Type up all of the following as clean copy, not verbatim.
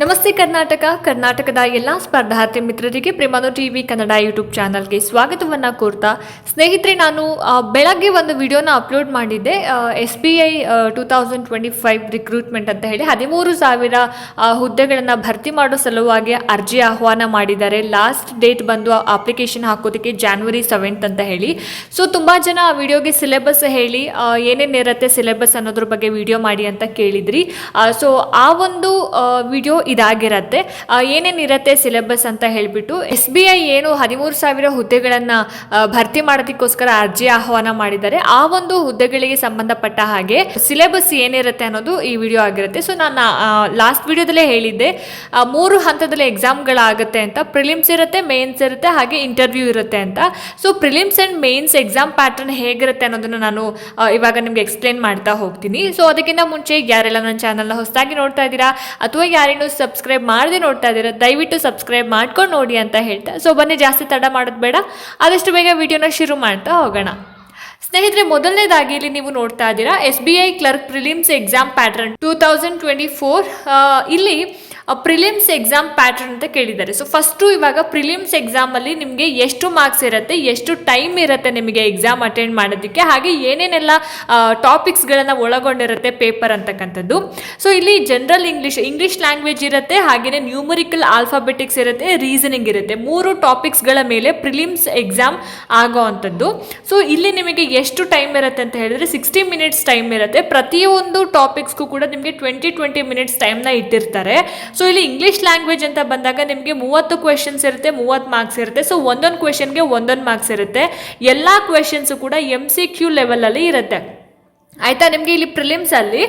ನಮಸ್ತೆ ಕರ್ನಾಟಕದ ಎಲ್ಲ ಸ್ಪರ್ಧಾರ್ಥಿ ಮಿತ್ರರಿಗೆ ಪ್ರೇಮಾನು ಟಿವಿ ಕನ್ನಡ ಯೂಟ್ಯೂಬ್ ಚಾನಲ್ಗೆ ಸ್ವಾಗತವನ್ನು ಕೋರ್ತಾ ಸ್ನೇಹಿತರೆ, ನಾನು ಬೆಳಗ್ಗೆ ಒಂದು ವಿಡಿಯೋನ ಅಪ್ಲೋಡ್ ಮಾಡಿದ್ದೆ. SBI 2025 ರಿಕ್ರೂಟ್ಮೆಂಟ್ ಅಂತ ಹೇಳಿ 13,000 ಹುದ್ದೆಗಳನ್ನು ಭರ್ತಿ ಮಾಡೋ ಸಲುವಾಗಿ ಅರ್ಜಿ ಆಹ್ವಾನ ಮಾಡಿದ್ದಾರೆ. ಲಾಸ್ಟ್ ಡೇಟ್ ಬಂದು ಅಪ್ಲಿಕೇಶನ್ ಹಾಕೋದಕ್ಕೆ January 7th ಅಂತ ಹೇಳಿ. ಸೊ ತುಂಬ ಜನ ಆ ವಿಡಿಯೋಗೆ ಸಿಲೆಬಸ್ ಹೇಳಿ ಏನೇನಿರುತ್ತೆ ಸಿಲೆಬಸ್ ಅನ್ನೋದ್ರ ಬಗ್ಗೆ ವಿಡಿಯೋ ಮಾಡಿ ಅಂತ ಕೇಳಿದ್ರಿ. ಸೊ ಆ ಒಂದು ವಿಡಿಯೋ ಇದಾಗಿರತ್ತೆ. ಏನೇನಿರುತ್ತೆ ಸಿಲೆಬಸ್ ಅಂತ ಹೇಳಿಬಿಟ್ಟು SBI ಏನು 13,000 ಹುದ್ದೆಗಳನ್ನು ಭರ್ತಿ ಮಾಡೋದಕ್ಕೋಸ್ಕರ ಅರ್ಜಿ ಆಹ್ವಾನ ಮಾಡಿದ್ದಾರೆ. ಆ ಒಂದು ಹುದ್ದೆಗಳಿಗೆ ಸಂಬಂಧಪಟ್ಟ ಹಾಗೆ ಸಿಲೆಬಸ್ ಏನಿರುತ್ತೆ ಅನ್ನೋದು ಈ ವಿಡಿಯೋ ಆಗಿರುತ್ತೆ. ಸೊ ನಾನು ಲಾಸ್ಟ್ ವಿಡಿಯೋದಲ್ಲೇ ಹೇಳಿದ್ದೆ 3 ಹಂತದಲ್ಲಿ ಎಕ್ಸಾಮ್ಗಳಾಗುತ್ತೆ ಅಂತ. ಪ್ರಿಲಿಮ್ಸ್ ಇರುತ್ತೆ, ಮೇನ್ಸ್ ಇರುತ್ತೆ, ಹಾಗೆ ಇಂಟರ್ವ್ಯೂ ಇರುತ್ತೆ ಅಂತ. So prelims and mains exam pattern ಹೇಗಿರುತ್ತೆ ಅನ್ನೋದನ್ನು ನಾನು ಇವಾಗ ನಿಮ್ಗೆ ಎಕ್ಸ್ಪ್ಲೇನ್ ಮಾಡ್ತಾ ಹೋಗ್ತೀನಿ. ಸೊ ಅದಕ್ಕಿಂತ ಮುಂಚೆ ಯಾರೆಲ್ಲ ನನ್ನ ಚಾನಲ್ನ ಹೊಸದಾಗಿ ನೋಡ್ತಾ ಇದ್ದೀರಾ ಅಥವಾ ಯಾರೇನು ಸಬ್ಸ್ಕ್ರೈಬ್ ಮಾಡದೆ ನೋಡ್ತಾ ಇದ್ದೀರಾ, ದಯವಿಟ್ಟು ಸಬ್ಸ್ಕ್ರೈಬ್ ಮಾಡ್ಕೊಂಡು ನೋಡಿ ಅಂತ ಹೇಳ್ತಾ, ಸೊ ಬನ್ನಿ ಜಾಸ್ತಿ ತಡ ಮಾಡೋದು ಬೇಡ, ಆದಷ್ಟು ಬೇಗ ವಿಡಿಯೋನ ಶುರು ಮಾಡ್ತಾ ಹೋಗೋಣ. ಸ್ನೇಹಿತರೆ, ಮೊದಲನೇದಾಗಿ ಇಲ್ಲಿ ನೀವು ನೋಡ್ತಾ ಇದ್ದೀರಾ SBI clerk prelims exam pattern 2024. ಇಲ್ಲಿ ಪ್ರಿಲಿಮ್ಸ್ ಎಕ್ಸಾಮ್ ಪ್ಯಾಟರ್ನ್ ಅಂತ ಕೇಳಿದ್ದಾರೆ. ಸೊ ಫಸ್ಟು ಇವಾಗ ಪ್ರಿಲಿಮ್ಸ್ ಎಕ್ಸಾಮಲ್ಲಿ ನಿಮಗೆ ಎಷ್ಟು ಮಾರ್ಕ್ಸ್ ಇರುತ್ತೆ, ಎಷ್ಟು ಟೈಮ್ ಇರುತ್ತೆ ನಿಮಗೆ ಎಕ್ಸಾಮ್ ಅಟೆಂಡ್ ಮಾಡೋದಕ್ಕೆ, ಹಾಗೆ ಏನೇನೆಲ್ಲ ಟಾಪಿಕ್ಸ್ಗಳನ್ನು ಒಳಗೊಂಡಿರುತ್ತೆ ಪೇಪರ್ ಅಂತಕ್ಕಂಥದ್ದು. ಸೊ ಇಲ್ಲಿ ಜನರಲ್ ಇಂಗ್ಲೀಷ್ ಲ್ಯಾಂಗ್ವೇಜ್ ಇರುತ್ತೆ, ಹಾಗೆಯೇ ನ್ಯೂಮರಿಕಲ್ ಆಲ್ಫಾಬೆಟಿಕ್ಸ್ ಇರುತ್ತೆ, ರೀಸನಿಂಗ್ ಇರುತ್ತೆ. 3 ಟಾಪಿಕ್ಸ್ಗಳ ಮೇಲೆ ಪ್ರಿಲಿಮ್ಸ್ ಎಕ್ಸಾಮ್ ಆಗೋ ಅಂಥದ್ದು. ಸೊ ಇಲ್ಲಿ ನಿಮಗೆ ಎಷ್ಟು ಟೈಮ್ ಇರುತ್ತೆ ಅಂತ ಹೇಳಿದ್ರೆ 60 ಮಿನಿಟ್ಸ್ ಟೈಮ್ ಇರುತ್ತೆ. ಪ್ರತಿಯೊಂದು ಟಾಪಿಕ್ಸ್ಗೂ ಕೂಡ ನಿಮಗೆ 20 ಮಿನಿಟ್ಸ್ ಟೈಮ್ನ ಇಟ್ಟಿರ್ತಾರೆ. ಸೊ ಇಲ್ಲಿ ಇಂಗ್ಲೀಷ್ ಲ್ಯಾಂಗ್ವೇಜ್ ಅಂತ ಬಂದಾಗ ನಿಮಗೆ 30 ಕ್ವೆಶನ್ಸ್ ಇರುತ್ತೆ, 30 ಮಾರ್ಕ್ಸ್ ಇರುತ್ತೆ. ಸೊ ಒಂದೊಂದು ಕ್ವೆಶನ್ಗೆ ಒಂದೊಂದು ಮಾರ್ಕ್ಸ್ ಇರುತ್ತೆ. ಎಲ್ಲ ಕ್ವೆಶನ್ಸು ಕೂಡ MCQ ಲೆವೆಲಲ್ಲಿ ಇರುತ್ತೆ. ಆಯಿತಾ. ನಿಮಗೆ ಇಲ್ಲಿ ಪ್ರಿಲಿಮ್ಸಲ್ಲಿ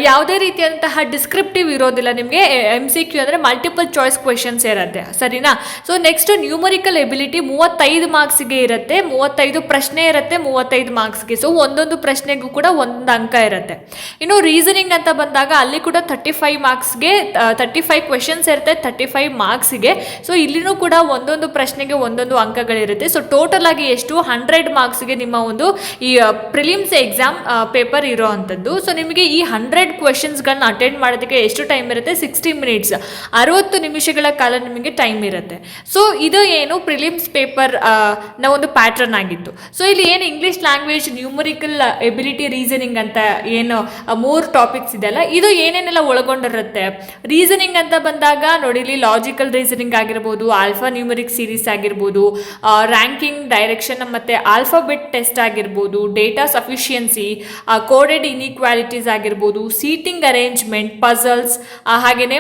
ಯಾವುದೇ ರೀತಿಯಾದಂತಹ ಡಿಸ್ಕ್ರಿಪ್ಟಿವ್ ಇರೋದಿಲ್ಲ. ನಿಮಗೆ MCQ ಅಂದರೆ ಮಲ್ಟಿಪಲ್ ಚಾಯ್ಸ್ ಕ್ವೆಶನ್ಸ್ ಇರುತ್ತೆ, ಸರಿನಾ. ಸೊ ನೆಕ್ಸ್ಟ್ ನ್ಯೂಮರಿಕಲ್ ಎಬಿಲಿಟಿ 35 ಮಾರ್ಕ್ಸ್ಗೆ ಇರುತ್ತೆ. 35 ಪ್ರಶ್ನೆ ಇರುತ್ತೆ, 35 ಮಾರ್ಕ್ಸ್ಗೆ. ಸೊ ಒಂದೊಂದು ಪ್ರಶ್ನೆಗೂ ಕೂಡ ಒಂದೊಂದು ಅಂಕ ಇರುತ್ತೆ. ಇನ್ನು ರೀಸನಿಂಗ್ ಅಂತ ಬಂದಾಗ ಅಲ್ಲಿ ಕೂಡ 35 ಮಾರ್ಕ್ಸ್ಗೆ 35 ಕ್ವೆಶನ್ಸ್ ಇರುತ್ತೆ, 35 ಮಾರ್ಕ್ಸಿಗೆ. ಸೊ ಇಲ್ಲಿನೂ ಕೂಡ ಒಂದೊಂದು ಪ್ರಶ್ನೆಗೆ ಒಂದೊಂದು ಅಂಕಗಳಿರುತ್ತೆ. ಸೊ ಟೋಟಲ್ ಆಗಿ ಎಷ್ಟು 100 ಮಾರ್ಕ್ಸ್ಗೆ ನಿಮ್ಮ ಒಂದು ಈ ಪ್ರಿಲಿಮ್ಸ್ ಎಕ್ಸಾಮ್ ಪೇಪರ್ ಇರೋ ಅಂಥದ್ದು. ಸೊ ನಿಮಗೆ ಈ 100 ಕ್ವೆಶನ್ಸ್ಗಳನ್ನ ಅಟೆಂಡ್ ಮಾಡೋದಕ್ಕೆ ಎಷ್ಟು ಟೈಮ್ ಇರುತ್ತೆ, 60 ಮಿನಿಟ್ಸ್, 60 ನಿಮಿಷಗಳ ಕಾಲ ನಿಮಗೆ ಟೈಮ್ ಇರುತ್ತೆ. ಸೊ ಇದು ಏನು ಪ್ರಿಲಿಮ್ಸ್ ಪೇಪರ್ ನ ಒಂದು ಪ್ಯಾಟರ್ನ್ ಆಗಿತ್ತು. ಸೊ ಇಲ್ಲಿ ಏನು English language, numerical ability, reasoning ಅಂತ ಏನು 3 ಟಾಪಿಕ್ಸ್ ಇದೆಯಲ್ಲ, ಇದು ಏನೇನೆಲ್ಲ ಒಳಗೊಂಡಿರುತ್ತೆ. ರೀಸನಿಂಗ್ ಅಂತ ಬಂದಾಗ ನೋಡಿ, ಇಲ್ಲಿ ಲಾಜಿಕಲ್ ರೀಸನಿಂಗ್ ಆಗಿರ್ಬೋದು, ಆಲ್ಫಾ ನ್ಯೂಮರಿಕ್ ಸೀರೀಸ್ ಆಗಿರ್ಬೋದು, ರ್ಯಾಂಕಿಂಗ್, ಡೈರೆಕ್ಷನ್ ಮತ್ತು ಆಲ್ಫಾಬೆಟ್ ಟೆಸ್ಟ್ ಆಗಿರ್ಬೋದು, ಡೇಟಾ ಸಫಿಷಿಯನ್ಸಿ, ಕೋಡೆಡ್ ಇನ್ಇಕ್ವಾಲಿಟೀಸ್ ಆಗಿರ್ಬೋದು, ಸೀಟಿಂಗ್ ಅರೇಂಜ್ಮೆಂಟ್, ಪಜಲ್ಸ್, ಹಾಗೆಯೇ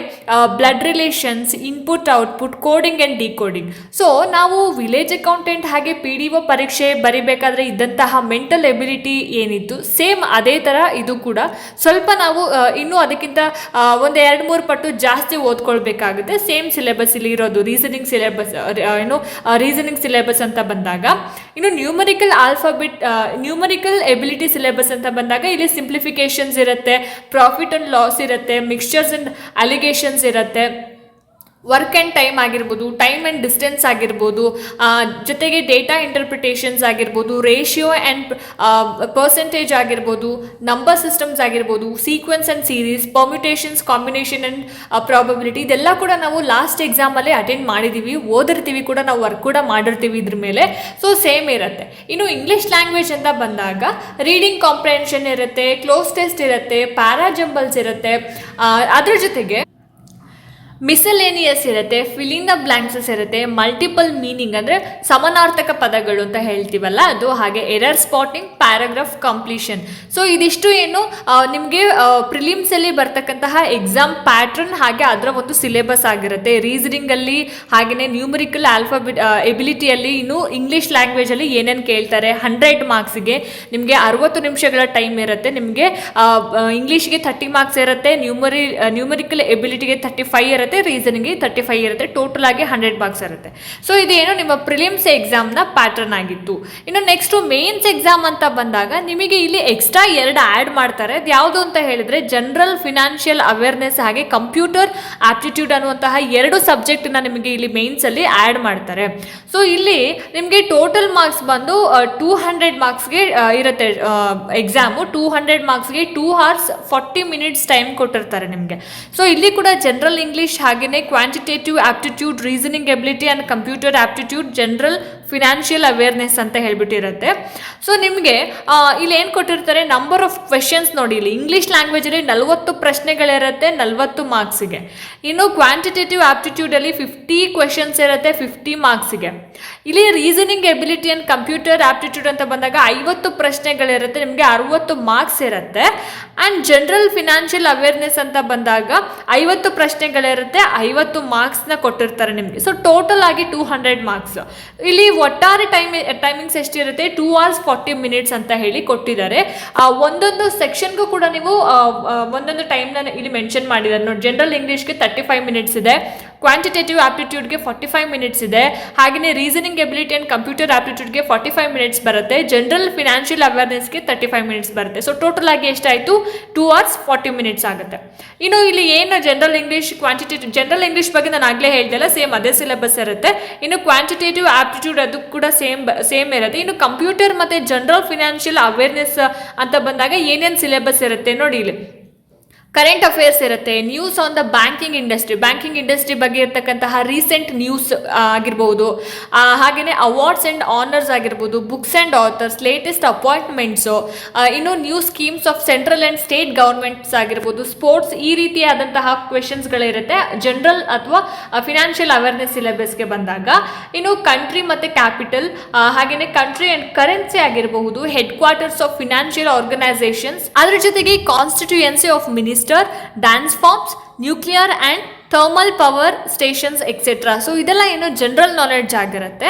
blood relations, input output, coding and decoding. So ನಾವು ವಿಲೇಜ್ ಅಕೌಂಟೆಂಟ್ ಹಾಗೆ PDO ಪರೀಕ್ಷೆ ಬರಿಬೇಕಾದ್ರೆ ಇದ್ದಂತಹ ಮೆಂಟಲ್ ಎಬಿಲಿಟಿ ಏನಿತ್ತು, ಸೇಮ್ ಅದೇ ಥರ ಇದು ಕೂಡ ಸ್ವಲ್ಪ ನಾವು ಇನ್ನೂ ಅದಕ್ಕಿಂತ ಒಂದು 2-3 ಪಟ್ಟು ಜಾಸ್ತಿ ಓದ್ಕೊಳ್ಬೇಕಾಗುತ್ತೆ. ಸೇಮ್ ಸಿಲೆಬಸ್ ಇಲ್ಲಿ ಇರೋದು ರೀಸನಿಂಗ್ ಸಿಲೆಬಸ್. ರೀಸನಿಂಗ್ ಸಿಲೆಬಸ್ ಅಂತ ಬಂದಾಗ ಇನ್ನು ನ್ಯೂಮರಿಕಲ್ ಎಬಿಲಿಟಿ ಸಿಲೆಬಸ್ ಅಂತ ಬಂದಾಗ ಇಲ್ಲಿ ಸಿಂಪ್ಲಿಫಿಕೇಶನ್ಸ್ ಇರುತ್ತೆ, ಪ್ರಾಫಿಟ್ ಅಂಡ್ ಲಾಸ್ ಇರುತ್ತೆ, ಮಿಕ್ಸ್ಚರ್ಸ್ ಅಂಡ್ ಅಲಿಗೇಷನ್ಸ್ ಇರುತ್ತೆ, ವರ್ಕ್ ಆ್ಯಂಡ್ ಟೈಮ್ ಆಗಿರ್ಬೋದು, ಟೈಮ್ ಆ್ಯಂಡ್ ಡಿಸ್ಟೆನ್ಸ್ ಆಗಿರ್ಬೋದು, ಜೊತೆಗೆ ಡೇಟಾ ಇಂಟರ್ಪ್ರಿಟೇಷನ್ಸ್ ಆಗಿರ್ಬೋದು, ರೇಷಿಯೋ ಆ್ಯಂಡ್ ಪರ್ಸೆಂಟೇಜ್ ಆಗಿರ್ಬೋದು, ನಂಬರ್ ಸಿಸ್ಟಮ್ಸ್ ಆಗಿರ್ಬೋದು, sequence and series, permutations, combination and probability, ಇದೆಲ್ಲ ಕೂಡ ನಾವು ಲಾಸ್ಟ್ ಎಕ್ಸಾಮಲ್ಲಿ ಅಟೆಂಡ್ ಮಾಡಿದ್ದೀವಿ, ಓದಿರ್ತೀವಿ ಕೂಡ, ನಾವು ವರ್ಕ್ ಕೂಡ ಮಾಡಿರ್ತೀವಿ ಇದ್ರ ಮೇಲೆ. ಸೊ ಸೇಮ್ ಇರುತ್ತೆ. ಇನ್ನು ಇಂಗ್ಲೀಷ್ ಲ್ಯಾಂಗ್ವೇಜ್ ಅಂತ ಬಂದಾಗ ರೀಡಿಂಗ್ ಕಾಂಪ್ರಿಹೆನ್ಷನ್ ಇರುತ್ತೆ, ಕ್ಲೋಸ್ ಟೆಸ್ಟ್ ಇರುತ್ತೆ, ಪ್ಯಾರಾಜಂಬಲ್ಸ್ ಇರುತ್ತೆ, ಅದ್ರ ಜೊತೆಗೆ ಮಿಸಲೇನಿಯಸ್ ಇರುತ್ತೆ, ಫಿಲಿಂಗ್ ದ ಬ್ಲಾಂಕ್ಸಸ್ ಇರುತ್ತೆ, ಮಲ್ಟಿಪಲ್ ಮೀನಿಂಗ್ ಅಂದರೆ ಸಮಾನಾರ್ಥಕ ಪದಗಳು ಅಂತ ಹೇಳ್ತೀವಲ್ಲ ಅದು, ಹಾಗೆ error spotting, paragraph completion. So ಇದಿಷ್ಟು ಏನು ನಿಮಗೆ ಪ್ರಿಲಿಮ್ಸಲ್ಲಿ ಬರ್ತಕ್ಕಂತಹ ಎಕ್ಸಾಮ್ ಪ್ಯಾಟ್ರನ್, ಹಾಗೆ ಅದರ ಒಂದು ಸಿಲೆಬಸ್ ಆಗಿರುತ್ತೆ. ರೀಸನಿಂಗಲ್ಲಿ ಹಾಗೆಯೇ ನ್ಯೂಮರಿಕಲ್ ಎಬಿಲಿಟಿಯಲ್ಲಿ, ಇನ್ನು ಇಂಗ್ಲೀಷ್ ಲ್ಯಾಂಗ್ವೇಜಲ್ಲಿ ಏನೇನು ಕೇಳ್ತಾರೆ. 100 ಮಾರ್ಕ್ಸಿಗೆ ನಿಮಗೆ 60 ನಿಮಿಷಗಳ ಟೈಮ್ ಇರುತ್ತೆ. ನಿಮಗೆ ಇಂಗ್ಲೀಷ್ಗೆ 30 ಮಾರ್ಕ್ಸ್ ಇರುತ್ತೆ, ನ್ಯೂಮರಿಕಲ್ ಎಬಿಲಿಟಿಗೆ 35 ಇರುತ್ತೆ, ರೀಸನಿಂಗ್ 35 ಇರುತ್ತೆ. ಟೋಟಲ್ ಆಗಿ 100 ಮಾರ್ಕ್ಸ್ ಇರುತ್ತೆ. ಸೊ ಇದೇನು ನಿಮ್ಮ ಪ್ರಿಲಿಮ್ಸ್ ಎಕ್ಸಾಮ್ನ ಪ್ಯಾಟರ್ನ್ ಆಗಿತ್ತು. ಇನ್ನು ನೆಕ್ಸ್ಟ್ ಮೇನ್ಸ್ ಎಕ್ಸಾಮ್ ಅಂತ ಬಂದಾಗ ನಿಮಗೆ ಇಲ್ಲಿ ಎಕ್ಸ್ಟ್ರಾ 2 ಆ್ಯಡ್ ಮಾಡ್ತಾರೆ. ಅದು ಯಾವುದು ಅಂತ ಹೇಳಿದ್ರೆ ಜನರಲ್ ಫಿನಾನ್ಷಿಯಲ್ ಅವೇರ್ನೆಸ್ ಹಾಗೆ ಕಂಪ್ಯೂಟರ್ ಆಪ್ಟಿಟ್ಯೂಡ್ ಅನ್ನುವಂತಹ 2 ಸಬ್ಜೆಕ್ಟ್ನ ನಿಮಗೆ ಇಲ್ಲಿ ಮೇನ್ಸಲ್ಲಿ ಆ್ಯಡ್ ಮಾಡ್ತಾರೆ. ಸೊ ಇಲ್ಲಿ ನಿಮಗೆ ಟೋಟಲ್ ಮಾರ್ಕ್ಸ್ ಬಂದು 200 ಮಾರ್ಕ್ಸ್ಗೆ ಇರುತ್ತೆ ಎಕ್ಸಾಮು. 200 ಮಾರ್ಕ್ಸ್ಗೆ 2 hours 40 minutes ಟೈಮ್ ಕೊಟ್ಟಿರ್ತಾರೆ ನಿಮಗೆ. ಸೊ ಇಲ್ಲಿ ಕೂಡ ಜನರಲ್ ಇಂಗ್ಲೀಷ್ ಇಂಗ್ಲಿಷ್, ಹಾಗೆಯೇ quantitative aptitude, reasoning ability and computer aptitude, general financial awareness ಅಂತ ಹೇಳ್ಬಿಟ್ಟಿರುತ್ತೆ. ಸೊ ನಿಮಗೆ ಇಲ್ಲಿ ಏನು ಕೊಟ್ಟಿರ್ತಾರೆ, ನಂಬರ್ ಆಫ್ ಕ್ವೆಶನ್ಸ್ ನೋಡಿ, ಇಲ್ಲಿ ಇಂಗ್ಲೀಷ್ ಲ್ಯಾಂಗ್ವೇಜಲ್ಲಿ 40 ಪ್ರಶ್ನೆಗಳಿರುತ್ತೆ, 40 ಮಾರ್ಕ್ಸಿಗೆ. ಇನ್ನು ಕ್ವಾಂಟಿಟೇಟಿವ್ ಆಪ್ಟಿಟ್ಯೂಡಲ್ಲಿ 50 ಕ್ವೆಶನ್ಸ್ ಇರುತ್ತೆ, 50 ಮಾರ್ಕ್ಸಿಗೆ. ಇಲ್ಲಿ reasoning ability and computer aptitude ಅಂತ ಬಂದಾಗ 50 ಪ್ರಶ್ನೆಗಳಿರುತ್ತೆ, ನಿಮಗೆ 60 ಮಾರ್ಕ್ಸ್ ಇರುತ್ತೆ. ಆ್ಯಂಡ್ ಜನರಲ್ ಫಿನಾನ್ಷಿಯಲ್ ಅವೇರ್ನೆಸ್ ಅಂತ ಬಂದಾಗ 50 ಪ್ರಶ್ನೆಗಳಿರುತ್ತೆ, 50 ಮಾರ್ಕ್ಸ್ನ ಕೊಟ್ಟಿರ್ತಾರೆ ನಿಮಗೆ. ಸೊ ಟೋಟಲ್ ಆಗಿ 200 ಮಾರ್ಕ್ಸ್. ಇಲ್ಲಿ ಒಟ್ಟಾರೆ ಟೈಮಿಂಗ್ಸ್ ಎಷ್ಟಿರುತ್ತೆ, 2 hours 40 minutes ಅಂತ ಹೇಳಿ ಕೊಟ್ಟಿದ್ದಾರೆ. ಒಂದೊಂದು ಸೆಕ್ಷನ್ಗೂ ಕೂಡ ನೀವು ಒಂದೊಂದು ಟೈಮ್ನ ಇಲ್ಲಿ ಮೆನ್ಷನ್ ಮಾಡಿದ್ದಾರೆ ನೋಡಿ. ಜನರಲ್ ಇಂಗ್ಲೀಷ್ಗೆ 35 minutes ಇದೆ, ಕ್ವಾಂಟಿಟೇಟಿವ್ ಆಪ್ಟಿಟ್ಯೂಡ್ಗೆ 45 minutes ಇದೆ, ಹಾಗೆಯೇ ರೀಸನಿಂಗ್ ಎಬಿಲಿಟಿ ಆ್ಯಂಡ್ ಕಂಪ್ಯೂಟರ್ ಆಪ್ಟಿಟ್ಯೂಡ್ಗೆ 45 minutes ಬರುತ್ತೆ, ಜನರಲ್ ಫಿನಾನ್ಷಿಯಲ್ ಅವೇರ್ನೆಸ್ಗೆ 35 minutes ಬರುತ್ತೆ. ಸೊ ಟೋಟಲ್ ಆಗಿ ಎಷ್ಟಾಯಿತು, 2 hours 40 minutes ಆಗುತ್ತೆ. ಇನ್ನು ಇಲ್ಲಿ ಏನು general English, quantitative, general English ಬಗ್ಗೆ ನಾನು ಆಗಲೇ ಹೇಳ್ದಲ್ಲ, ಸೇಮ್ ಅದೇ ಸಿಲೆಬಸ್ ಇರುತ್ತೆ. ಇನ್ನು ಕ್ವಾಂಟಿಟೇಟಿವ್ ಆಪ್ಟಿಟ್ಯೂಡ್ ಅದು ಕೂಡ ಸೇಮ್ ಇರುತ್ತೆ. ಇನ್ನು ಕಂಪ್ಯೂಟರ್ ಮತ್ತು ಜನರಲ್ ಫಿನಾನ್ಷಿಯಲ್ ಅವೇರ್ನೆಸ್ ಅಂತ ಬಂದಾಗ ಏನೇನು ಸಿಲೆಬಸ್ ಇರುತ್ತೆ ನೋಡಿ. ಇಲ್ಲಿ ಕರೆಂಟ್ ಅಫೇರ್ಸ್ ಇರುತ್ತೆ, news on the banking industry ಬಗ್ಗೆ ಇರ್ತಕ್ಕಂತಹ ರೀಸೆಂಟ್ ನ್ಯೂಸ್ ಆಗಿರ್ಬೋದು, ಹಾಗೆಯೇ ಅವಾರ್ಡ್ಸ್ ಆ್ಯಂಡ್ ಆನರ್ಸ್ ಆಗಿರ್ಬೋದು, books and authors, latest appointments, ಇನ್ನು new schemes of central and state governments ಆಗಿರ್ಬೋದು, ಸ್ಪೋರ್ಟ್ಸ್, ಈ ರೀತಿಯಾದಂತಹ ಕ್ವೆಶನ್ಸ್ಗಳಿರುತ್ತೆ ಜನರಲ್ ಅಥವಾ ಫಿನಾನ್ಷಿಯಲ್ ಅವೇರ್ನೆಸ್ ಸಿಲೆಬಸ್ಗೆ ಬಂದಾಗ. ಇನ್ನು ಕಂಟ್ರಿ ಮತ್ತು ಕ್ಯಾಪಿಟಲ್, ಹಾಗೆಯೇ ಕಂಟ್ರಿ ಆ್ಯಂಡ್ ಕರೆನ್ಸಿ ಆಗಿರಬಹುದು, headquarters of financial organisations, ಅದರ ಜೊತೆಗೆ constituency of minister, dance forms, nuclear and thermal power stations etcetera. So ಇದೆಲ್ಲ ಏನು ಜನರಲ್ ನಾಲೆಡ್ಜ್ ಆಗಿರುತ್ತೆ.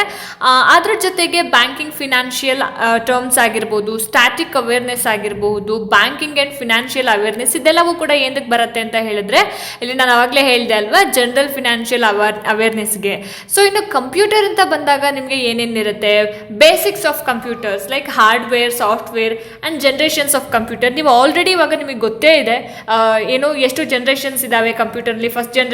ಅದ್ರ ಜೊತೆಗೆ ಬ್ಯಾಂಕಿಂಗ್ ಫಿನಾನ್ಷಿಯಲ್ ಟರ್ಮ್ಸ್ ಆಗಿರ್ಬೋದು, ಸ್ಟ್ಯಾಟಿಕ್ ಅವೇರ್ನೆಸ್ ಆಗಿರಬಹುದು, ಬ್ಯಾಂಕಿಂಗ್ ಆ್ಯಂಡ್ ಫಿನಾನ್ಷಿಯಲ್ ಅವೇರ್ನೆಸ್, ಇದೆಲ್ಲವೂ ಕೂಡ ಏನಕ್ಕೆ ಬರುತ್ತೆ ಅಂತ ಹೇಳಿದ್ರೆ, ಇಲ್ಲಿ ನಾನು ಆವಾಗಲೇ ಹೇಳಿದೆ ಅಲ್ವಾ, ಜನರಲ್ ಫಿನಾನ್ಷಿಯಲ್ ಅವೇರ್ನೆಸ್ಗೆ. ಸೊ ಇನ್ನು ಕಂಪ್ಯೂಟರ್ ಅಂತ ಬಂದಾಗ ನಿಮಗೆ ಏನೇನಿರುತ್ತೆ, basics of computers like hardware, software and generations of computer. ನೀವು ಆಲ್ರೆಡಿ ಇವಾಗ ನಿಮಗೆ ಗೊತ್ತೇ ಇದೆ ಏನು ಎಷ್ಟು ಜನರೇಷನ್ಸ್ ಇದ್ದಾವೆ ಕಂಪ್ಯೂಟರ್ಲಿ, first generation,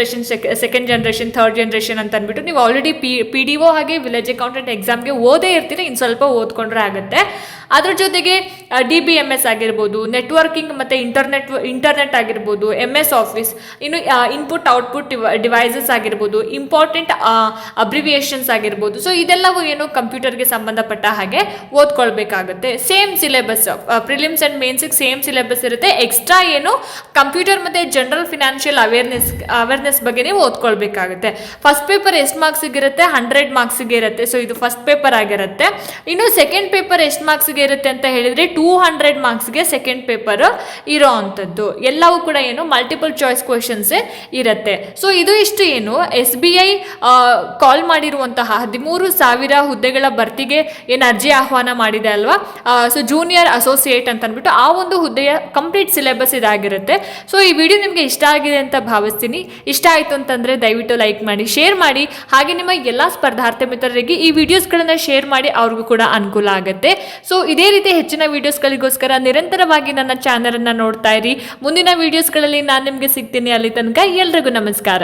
second generation, third generation ಅಂತ ಅಂದ್ಬಿಟ್ಟು ನೀವು ಆಲ್ರೆಡಿ PDO ಹಾಗೆ ವಿಲೇಜ್ ಅಕೌಂಟೆಂಟ್ ಎಕ್ಸಾಮ್ಗೆ ಓದೇ ಇರ್ತೀರಿ, ಇನ್ನು ಸ್ವಲ್ಪ ಓದ್ಕೊಂಡ್ರೆ ಆಗುತ್ತೆ. ಅದ್ರ ಜೊತೆಗೆ DBMS ಆಗಿರ್ಬೋದು, ನೆಟ್ವರ್ಕಿಂಗ್ ಮತ್ತು ಇಂಟರ್ನೆಟ್ ಆಗಿರ್ಬೋದು, MS ಆಫೀಸ್, ಇನ್ನು ಇನ್ಪುಟ್ ಔಟ್ಪುಟ್ ಡಿವೈಸಸ್ ಆಗಿರ್ಬೋದು, ಇಂಪಾರ್ಟೆಂಟ್ ಅಬ್ರಿವಿಯೇಷನ್ಸ್ ಆಗಿರ್ಬೋದು. ಸೊ ಇದೆಲ್ಲವೂ ಏನು ಕಂಪ್ಯೂಟರ್ಗೆ ಸಂಬಂಧಪಟ್ಟ ಹಾಗೆ ಓದ್ಕೊಳ್ಬೇಕಾಗುತ್ತೆ. ಸೇಮ್ ಸಿಲೆಬಸ್, ಪ್ರಿಲಿಮ್ಸ್ ಆ್ಯಂಡ್ ಮೇನ್ಸಿಗೆ ಸೇಮ್ ಸಿಲೆಬಸ್ ಇರುತ್ತೆ. ಎಕ್ಸ್ಟ್ರಾ ಏನು ಕಂಪ್ಯೂಟರ್ ಮತ್ತು ಜನರಲ್ ಫಿನಾನ್ಷಿಯಲ್ ಅವೇರ್ನೆಸ್ ಬಗ್ಗೆ ನೀವು ಓದ್ಕೊಳ್ಬೇಕಾಗುತ್ತೆ. ಫಸ್ಟ್ ಪೇಪರ್ ಎಷ್ಟು ಮಾರ್ಕ್ಸಿಗೆ ಇರುತ್ತೆ, 100 ಮಾರ್ಕ್ಸಿಗೆ ಇರುತ್ತೆ. ಸೊ ಇದು ಫಸ್ಟ್ ಪೇಪರ್ ಆಗಿರುತ್ತೆ. ಇನ್ನು ಸೆಕೆಂಡ್ ಪೇಪರ್ ಎಷ್ಟು ಮಾರ್ಕ್ಸಿಗೆ ಇರುತ್ತೆ ಅಂತ ಹೇಳಿದ್ರೆ 200 ಮಾರ್ಕ್ಸ್ಗೆ ಸೆಕೆಂಡ್ ಪೇಪರ್ ಇರೋ ಅಂಥದ್ದು. ಎಲ್ಲವೂ ಕೂಡ ಏನು ಮಲ್ಟಿಪಲ್ ಚಾಯ್ಸ್ ಕ್ವೆಶನ್ಸ್ ಇರುತ್ತೆ. ಸೊ ಇದು ಇಷ್ಟು ಏನು SBI ಕಾಲ್ ಮಾಡಿರುವಂತಹ 13,000 ಹುದ್ದೆಗಳ ಭರ್ತಿಗೆ ಏನು ಅರ್ಜಿ ಆಹ್ವಾನ ಮಾಡಿದೆ ಅಲ್ವಾ, ಸೊ ಜೂನಿಯರ್ ಅಸೋಸಿಯೇಟ್ ಅಂತ ಅಂದ್ಬಿಟ್ಟು ಆ ಒಂದು ಹುದ್ದೆಯ ಕಂಪ್ಲೀಟ್ ಸಿಲೆಬಸ್ ಇದಾಗಿರುತ್ತೆ. ಸೊ ಈ ವಿಡಿಯೋ ನಿಮಗೆ ಇಷ್ಟ ಆಗಿದೆ ಅಂತ ಭಾವಿಸ್ತೀನಿ. ಇಷ್ಟ ಆಯಿತು ಅಂತಂದರೆ ದಯವಿಟ್ಟು ಲೈಕ್ ಮಾಡಿ, ಶೇರ್ ಮಾಡಿ, ಹಾಗೆ ನಿಮ್ಮ ಎಲ್ಲ ಸ್ಪರ್ಧಾರ್ಥಿ ಮಿತ್ರರಿಗೆ ಈ ವಿಡಿಯೋಸ್ಗಳನ್ನು ಶೇರ್ ಮಾಡಿ, ಅವ್ರಿಗೂ ಕೂಡ ಅನುಕೂಲ ಆಗುತ್ತೆ. ಸೊ ಇದೇ ರೀತಿ ಹೆಚ್ಚಿನ ವಿಡಿಯೋಸ್ಗಳಿಗೋಸ್ಕರ ನಿರಂತರವಾಗಿ ನನ್ನ ಚಾನಲನ್ನು ನೋಡ್ತಾ ಇರಿ. ಮುಂದಿನ ವಿಡಿಯೋಸ್ಗಳಲ್ಲಿ ನಾನು ನಿಮಗೆ ಸಿಗ್ತೀನಿ. ಅಲ್ಲಿ ತನಕ ಎಲ್ರಿಗೂ ನಮಸ್ಕಾರ.